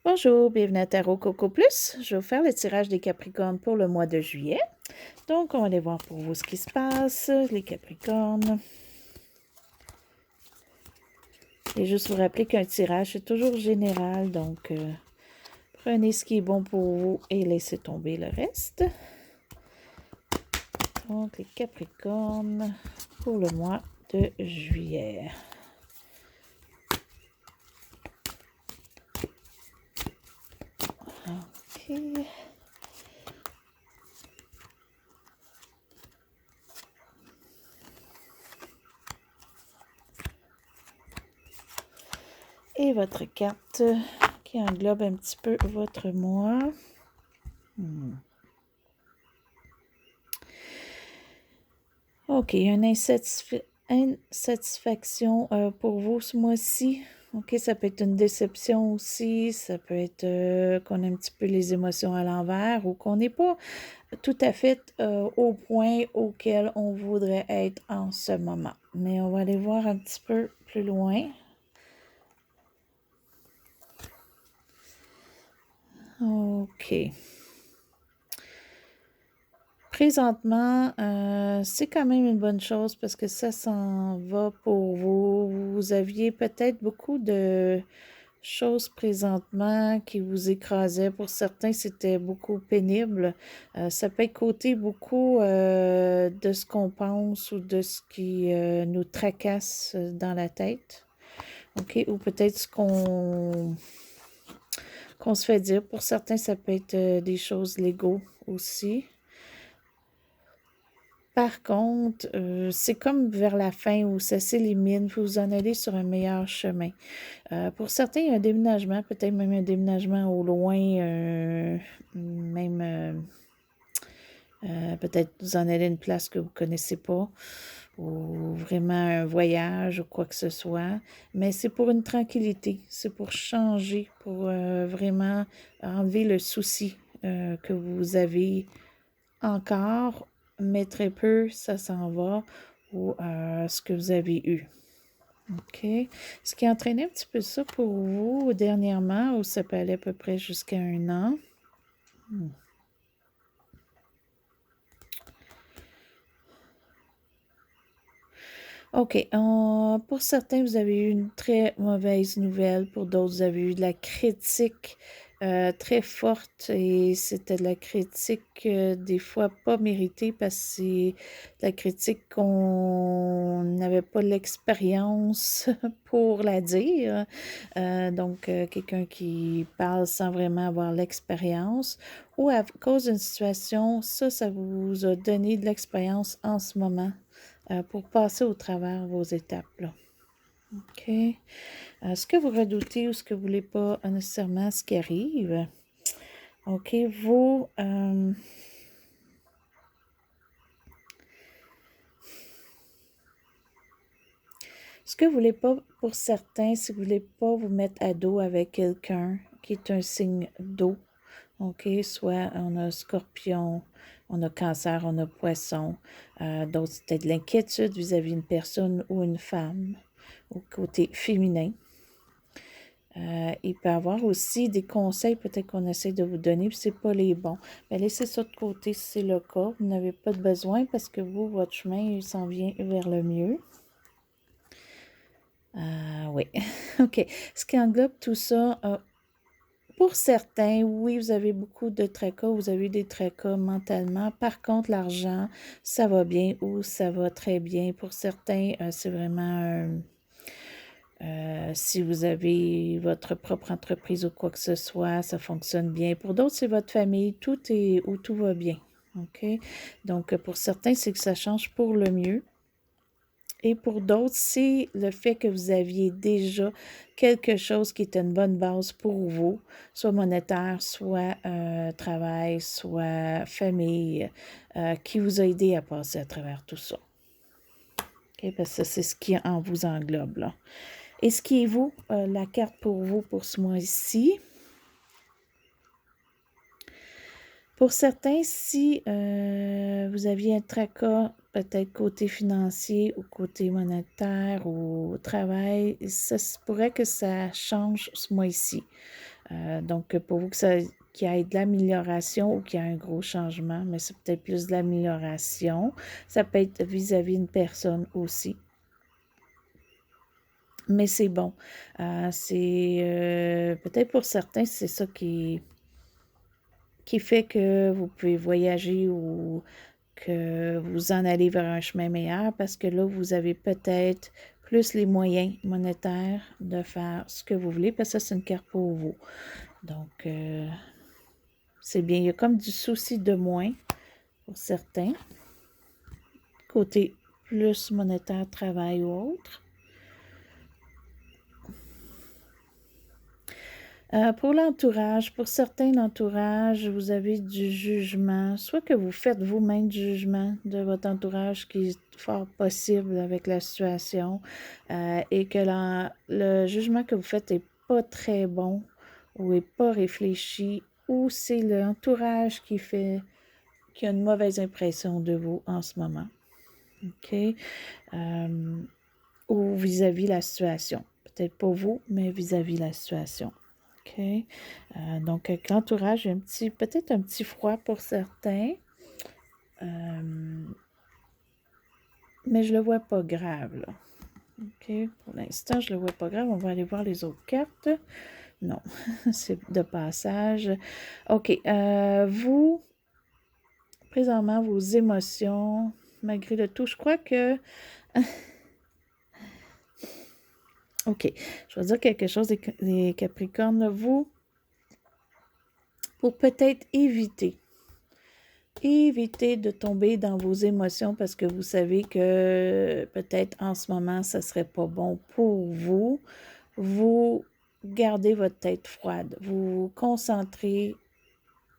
Bonjour, bienvenue à Tarot Coco Plus. Je vais vous faire le tirage des Capricornes pour le mois de juillet. Donc, on va aller voir pour vous ce qui se passe, les Capricornes. Et juste vous rappeler qu'un tirage, c'est toujours général, donc prenez ce qui est bon pour vous et laissez tomber le reste. Donc, les Capricornes pour le mois de juillet. OK. Et votre carte qui englobe un petit peu votre mois. OK, une insatisfaction pour vous ce mois-ci. OK, ça peut être une déception aussi, ça peut être qu'on a un petit peu les émotions à l'envers ou qu'on n'est pas tout à fait au point auquel on voudrait être en ce moment. Mais on va aller voir un petit peu plus loin. OK. Présentement, c'est quand même une bonne chose parce que ça s'en va pour vous. Vous aviez peut-être beaucoup de choses présentement qui vous écrasaient. Pour certains, c'était beaucoup pénible. Ça peut être côté beaucoup de ce qu'on pense ou de ce qui nous tracasse dans la tête. OK? Ou peut-être ce qu'on se fait dire. Pour certains, ça peut être des choses légaux aussi. Par contre, c'est comme vers la fin où ça s'élimine, vous en allez sur un meilleur chemin. Pour certains, il y a un déménagement, peut-être même un déménagement au loin, même peut-être vous en allez à une place que vous ne connaissez pas, ou vraiment un voyage ou quoi que ce soit. Mais c'est pour une tranquillité, c'est pour changer, pour vraiment enlever le souci que vous avez encore, mais très peu, ça s'en va, ou ce que vous avez eu. OK. Ce qui a entraîné un petit peu ça pour vous dernièrement, ou ça peut aller à peu près jusqu'à 1 an. OK. Pour certains, vous avez eu une très mauvaise nouvelle. Pour d'autres, vous avez eu de la critique très forte et c'était de la critique des fois pas méritée parce que c'est de la critique qu'on n'avait pas l'expérience pour la dire. Donc, quelqu'un qui parle sans vraiment avoir l'expérience ou à cause d'une situation, ça vous a donné de l'expérience en ce moment. Pour passer au travers vos étapes. Là. OK. Ce que vous redoutez ou ce que vous ne voulez pas nécessairement ce qui arrive. OK. Vous. Ce que vous ne voulez pas, pour certains, c'est que vous ne voulez pas vous mettre à dos avec quelqu'un qui est un signe d'eau. OK, soit on a scorpion, on a cancer, on a poisson. D'autres, c'est peut-être de l'inquiétude vis-à-vis d'une personne ou une femme, au côté féminin. Il peut y avoir aussi des conseils peut-être qu'on essaie de vous donner, puis ce n'est pas les bons. Mais laissez ça de côté si c'est le cas. Vous n'avez pas de besoin parce que vous, votre chemin, il s'en vient vers le mieux. Oui. OK. Ce qui englobe tout ça, pour certains, oui, vous avez beaucoup de tracas, vous avez des tracas mentalement. Par contre, l'argent, ça va bien ou ça va très bien. Pour certains, c'est vraiment si vous avez votre propre entreprise ou quoi que ce soit, ça fonctionne bien. Pour d'autres, c'est votre famille, tout va bien. OK? Donc, pour certains, c'est que ça change pour le mieux. Et pour d'autres, c'est le fait que vous aviez déjà quelque chose qui était une bonne base pour vous, soit monétaire, soit travail, soit famille, qui vous a aidé à passer à travers tout ça. OK? Parce que c'est ce qui en vous englobe, là. Et ce qui est vous, la carte pour vous pour ce mois-ci. Pour certains, si vous aviez un tracas, peut-être côté financier ou côté monétaire ou au travail, ça se pourrait que ça change ce mois-ci. Donc, pour vous qu'il y ait de l'amélioration ou qu'il y ait un gros changement, mais c'est peut-être plus de l'amélioration. Ça peut être vis-à-vis d'une personne aussi. Mais c'est bon. C'est peut-être pour certains, c'est ça qui fait que vous pouvez voyager ou que vous en allez vers un chemin meilleur parce que là, vous avez peut-être plus les moyens monétaires de faire ce que vous voulez parce que ça, c'est une carte pour vous. Donc, c'est bien. Il y a comme du souci de moins pour certains. Côté plus monétaire, travail ou autre. Pour l'entourage, pour certains l'entourage, vous avez du jugement, soit que vous faites vous-même du jugement de votre entourage qui est fort possible avec la situation et que le jugement que vous faites n'est pas très bon ou n'est pas réfléchi ou c'est l'entourage qui a une mauvaise impression de vous en ce moment. OK? Ou vis-à-vis la situation. Peut-être pas vous, mais vis-à-vis la situation. OK? Donc, avec l'entourage, il y a peut-être un petit froid pour certains. Mais je ne le vois pas grave, là. OK? Pour l'instant, je ne le vois pas grave. On va aller voir les autres cartes. Non, c'est de passage. OK. Vous, présentement, vos émotions, malgré le tout, je crois que... OK. Je vais dire quelque chose des Capricornes. Vous, pour peut-être éviter de tomber dans vos émotions parce que vous savez que peut-être en ce moment, ça ne serait pas bon pour vous. Vous gardez votre tête froide. Vous vous concentrez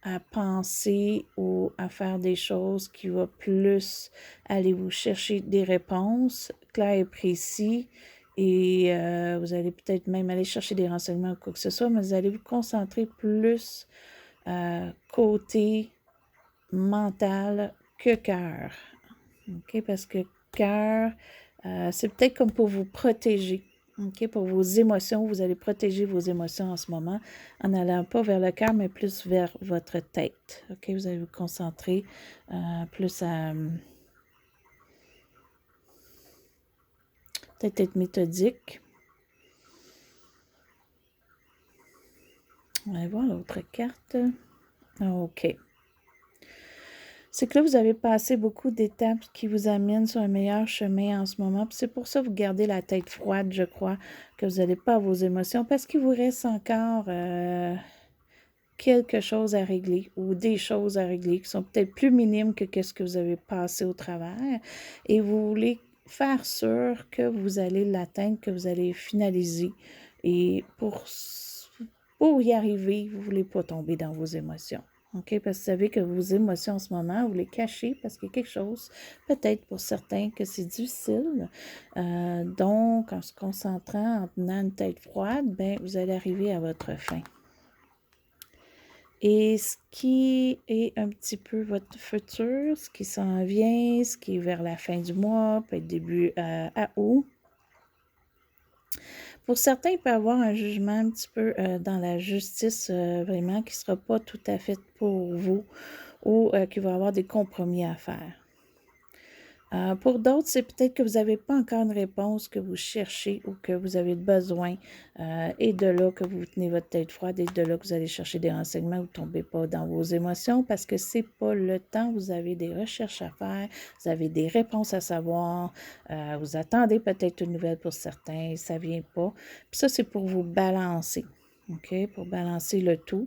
à penser ou à faire des choses qui vont plus aller vous chercher des réponses claires et précises. Et vous allez peut-être même aller chercher des renseignements ou quoi que ce soit, mais vous allez vous concentrer plus côté mental que cœur. OK? Parce que cœur, c'est peut-être comme pour vous protéger. OK? Pour vos émotions, vous allez protéger vos émotions en ce moment en n'allant pas vers le cœur, mais plus vers votre tête. OK? Vous allez vous concentrer plus à peut-être être méthodique. On va voir l'autre carte. OK. C'est que là, vous avez passé beaucoup d'étapes qui vous amènent sur un meilleur chemin en ce moment. Puis c'est pour ça que vous gardez la tête froide, je crois, que vous n'allez pas à vos émotions, parce qu'il vous reste encore quelque chose à régler ou des choses à régler qui sont peut-être plus minimes que ce que vous avez passé au travers. Et vous voulez faire sûr que vous allez l'atteindre, que vous allez finaliser. Et pour y arriver, vous ne voulez pas tomber dans vos émotions. OK? Parce que vous savez que vos émotions en ce moment, vous les cachez parce qu'il y a quelque chose, peut-être pour certains, que c'est difficile. Donc, en se concentrant, en tenant une tête froide, ben, vous allez arriver à votre fin. Et ce qui est un petit peu votre futur, ce qui s'en vient, ce qui est vers la fin du mois, peut-être début à août. Pour certains, il peut y avoir un jugement un petit peu dans la justice, vraiment, qui ne sera pas tout à fait pour vous ou qu'il va y avoir des compromis à faire. Pour d'autres, c'est peut-être que vous n'avez pas encore une réponse que vous cherchez ou que vous avez besoin. Et de là que vous tenez votre tête froide et de là que vous allez chercher des renseignements. Vous ne tombez pas dans vos émotions parce que ce n'est pas le temps. Vous avez des recherches à faire, vous avez des réponses à savoir. Vous attendez peut-être une nouvelle pour certains, ça ne vient pas. Puis ça, c'est pour vous balancer. OK? Pour balancer le tout.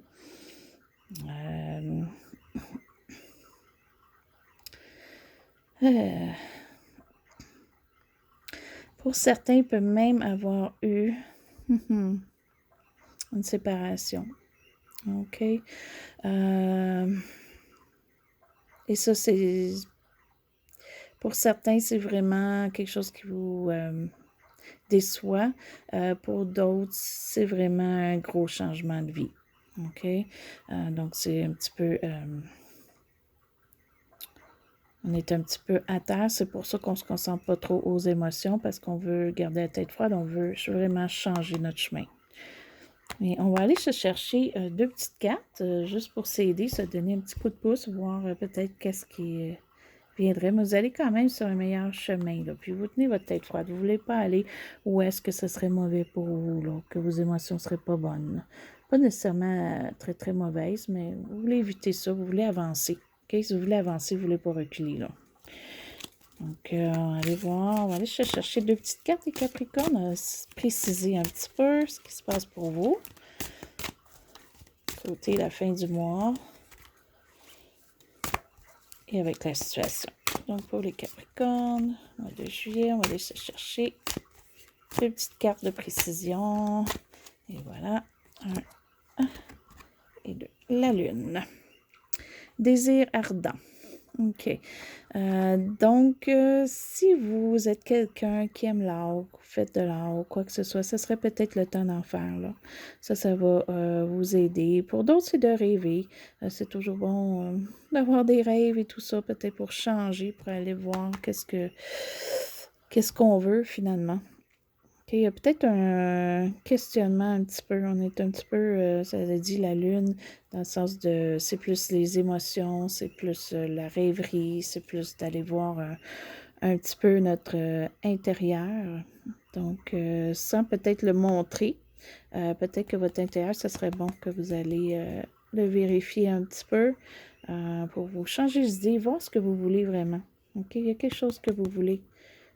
Pour certains, il peut même avoir eu une séparation. OK? Et ça, c'est... Pour certains, c'est vraiment quelque chose qui vous déçoit. Pour d'autres, c'est vraiment un gros changement de vie. OK? Donc, c'est un petit peu... on est un petit peu à terre. C'est pour ça qu'on ne se concentre pas trop aux émotions parce qu'on veut garder la tête froide. On veut vraiment changer notre chemin. Et on va aller se chercher deux petites cartes, juste pour s'aider, se donner un petit coup de pouce, voir peut-être qu'est-ce qui viendrait. Mais vous allez quand même sur un meilleur chemin, là. Puis vous tenez votre tête froide. Vous ne voulez pas aller où est-ce que ce serait mauvais pour vous, là, que vos émotions ne seraient pas bonnes. Pas nécessairement très, très mauvaises, mais vous voulez éviter ça, vous voulez avancer. OK? Si vous voulez avancer, vous ne voulez pas reculer, là. Donc, on va aller voir, on va aller chercher deux petites cartes, les Capricornes, préciser un petit peu ce qui se passe pour vous. Côté la fin du mois. Et avec la situation. Donc, pour les Capricornes, mois de juillet, on va aller se chercher deux petites cartes de précision. Et voilà. Un et deux. La Lune. Désir ardent. OK. Donc, si vous êtes quelqu'un qui aime l'art, vous faites de l'art ou quoi que ce soit, ce serait peut-être le temps d'en faire, là. Ça va vous aider. Pour d'autres, c'est de rêver. C'est toujours bon d'avoir des rêves et tout ça, peut-être pour changer, pour aller voir qu'est-ce qu'on veut finalement. OK, il y a peut-être un questionnement un petit peu. On est un petit peu, ça dit la Lune, dans le sens de, c'est plus les émotions, c'est plus la rêverie, c'est plus d'aller voir un petit peu notre intérieur. Donc, sans peut-être le montrer, peut-être que votre intérieur, ce serait bon que vous allez le vérifier un petit peu pour vous changer d'idée, voir ce que vous voulez vraiment. OK, il y a quelque chose que vous voulez.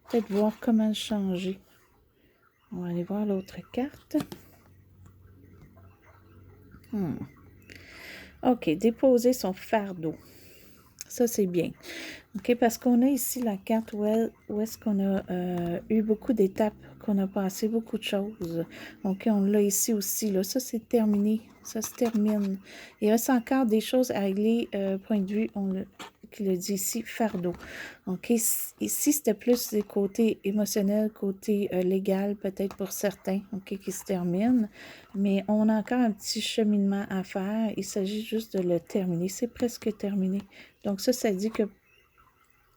Peut-être voir comment le changer. On va aller voir l'autre carte. OK, déposer son fardeau. Ça, c'est bien. OK, parce qu'on a ici la carte où est-ce qu'on a eu beaucoup d'étapes, qu'on a passé beaucoup de choses. OK, on l'a ici aussi. Là. Ça, c'est terminé. Ça se termine. Il reste encore des choses à régler, point de vue, qui le dit ici, fardeau. OK, ici, c'était plus des côtés émotionnels, côté légal, peut-être pour certains, OK, qui se terminent. Mais on a encore un petit cheminement à faire. Il s'agit juste de le terminer. C'est presque terminé. Donc ça dit que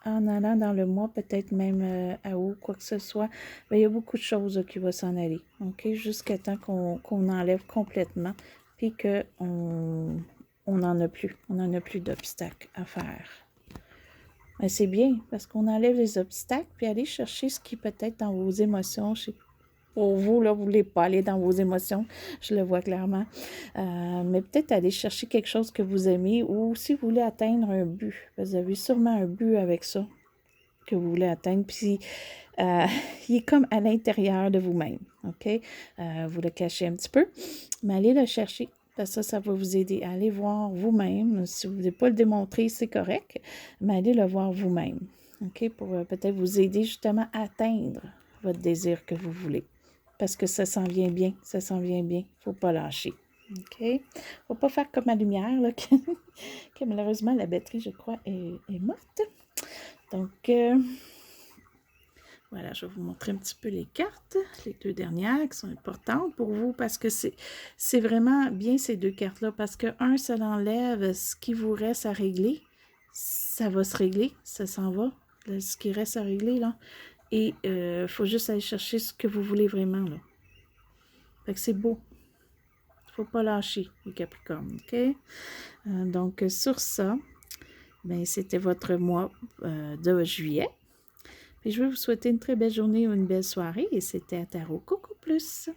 en allant dans le mois, peut-être même à août, quoi que ce soit, bien, il y a beaucoup de choses qui vont s'en aller, OK? Jusqu'à temps qu'on enlève complètement, puis qu'on n'en a plus. On n'en a plus d'obstacles à faire. Mais c'est bien, parce qu'on enlève les obstacles, puis aller chercher ce qui peut être dans vos émotions. Pour vous, là, vous ne voulez pas aller dans vos émotions, je le vois clairement. Mais peut-être aller chercher quelque chose que vous aimez ou si vous voulez atteindre un but. Vous avez sûrement un but avec ça que vous voulez atteindre. Puis, il est comme à l'intérieur de vous-même. OK? Vous le cachez un petit peu, mais allez le chercher. Parce que ça va vous aider à aller voir vous-même. Si vous ne voulez pas le démontrer, c'est correct, mais allez le voir vous-même. OK? Pour peut-être vous aider justement à atteindre votre désir que vous voulez. Parce que ça s'en vient bien, ça s'en vient bien. Il ne faut pas lâcher. OK? Il ne faut pas faire comme ma lumière, là, que malheureusement, la batterie, je crois, est morte. Donc, voilà, je vais vous montrer un petit peu les cartes, les deux dernières qui sont importantes pour vous parce que c'est vraiment bien ces deux cartes-là parce que, un, ça enlève ce qui vous reste à régler. Ça va se régler, ça s'en va, là, ce qui reste à régler, là. Et il faut juste aller chercher ce que vous voulez vraiment, là. Fait que c'est beau. Il ne faut pas lâcher, les Capricornes, OK? Donc, sur ça, ben, c'était votre mois de juillet. Puis je veux vous souhaiter une très belle journée ou une belle soirée et c'était à Tarot Coco Plus.